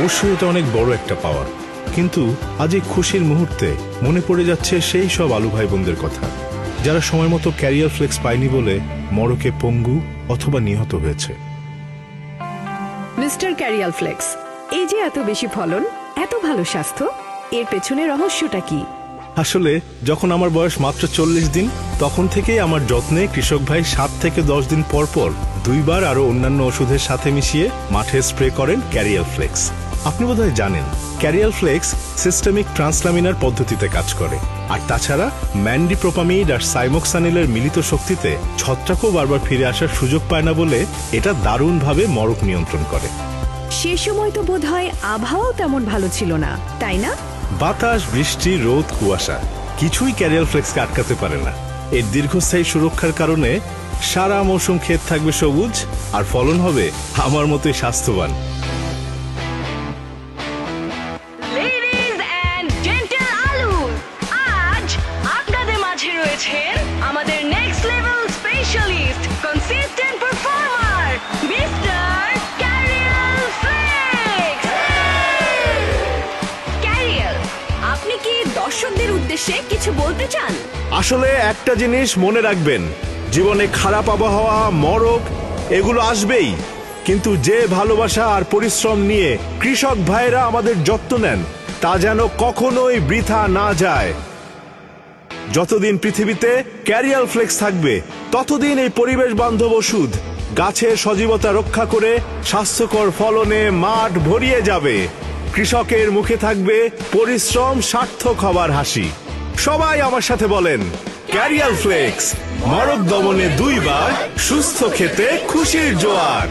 অবশ্যই এটা অনেক বড় একটা পাওয়ার, কিন্তু আজ এই খুশির মুহূর্তে মনে পড়ে যাচ্ছে সেই সব আলু ভাই বোনদের কথা যারা সময় মতো ক্যারিয়ার ফ্লেক্স পায়নি বলে মড়কে পঙ্গু অথবা নিহত হয়েছে। মিস্টার ক্যারিয়ার ফ্লেক্স, এই যে এত বেশি ফলন, এত ভালো স্বাস্থ্য, এর পেছনে রহস্যটা কি? আসলে যখন আমার বয়স মাত্র 40 দিন, তখন থেকেই আমার যত্নে কৃষক ভাই 7 থেকে 10 দিন পর পর 2 বার আরো অন্যান্য ওষুধের সাথে মিশিয়ে মাঠে স্প্রে করেন ক্যারিয়ার ফ্লেক্স। আপনি বোধহয় জানেন ক্যারিয়ার ফ্লেক্স সিস্টেমিক ট্রান্সলামিনার পদ্ধতিতে কাজ করে, আর তাছাড়া ম্যান্ডিপ্রোপামিড আর সাইমোক্সানিলের মিলিত শক্তিতে ছত্রাকও বারবার ফিরে আসার সুযোগ পায় না বলে এটা দারুণভাবে মড়ক নিয়ন্ত্রণ করে। সে সময় তো বোধহয় আবহাওয়াও তেমন ভালো ছিল না, তাই না? বাতাস, বৃষ্টি, রোদ, কুয়াশা কিছুই ক্যারিয়ার ফ্লেক্সকে আটকাতে পারে না। এর দীর্ঘস্থায়ী সুরক্ষার কারণে সারা মৌসুম ক্ষেত থাকবে সবুজ আর ফলন হবে আমার মতোই স্বাস্থ্যবান। Ladies and gentlemen, আজ আপনাদের মাঝে রয়েছেন আমাদের next level specialist, consistent performer, mister career flex. Career, আপনি কি দর্শকদের উদ্দেশ্যে কিছু বলতে চান? আসলে একটা জিনিস মনে রাখবেন, জীবনে খারাপ আবহাওয়া, মড়ক এগুলো আসবেই, কিন্তু যে ভালোবাসা আর পরিশ্রম নিয়ে কৃষক ভাইরা আমাদের যত্ন নেন তা যেন কখনোই বৃথা না যায়। যতদিন পৃথিবীতে ক্যারিয়ার ফ্লেক্স থাকবে ততদিন এই পরিবেশ বান্ধব ওষুধ গাছের সজীবতা রক্ষা করে স্বাস্থ্যকর ফলনে মাঠ ভরিয়ে যাবে। কৃষকের মুখে থাকবে পরিশ্রম সার্থক হবার হাসি। সবাই আমার সাথে বলেন, ক্যারিয়ার ফ্লেক্স, মড়ক দমনে 2 বার, সুস্থ খেতে খুশির জোয়ার।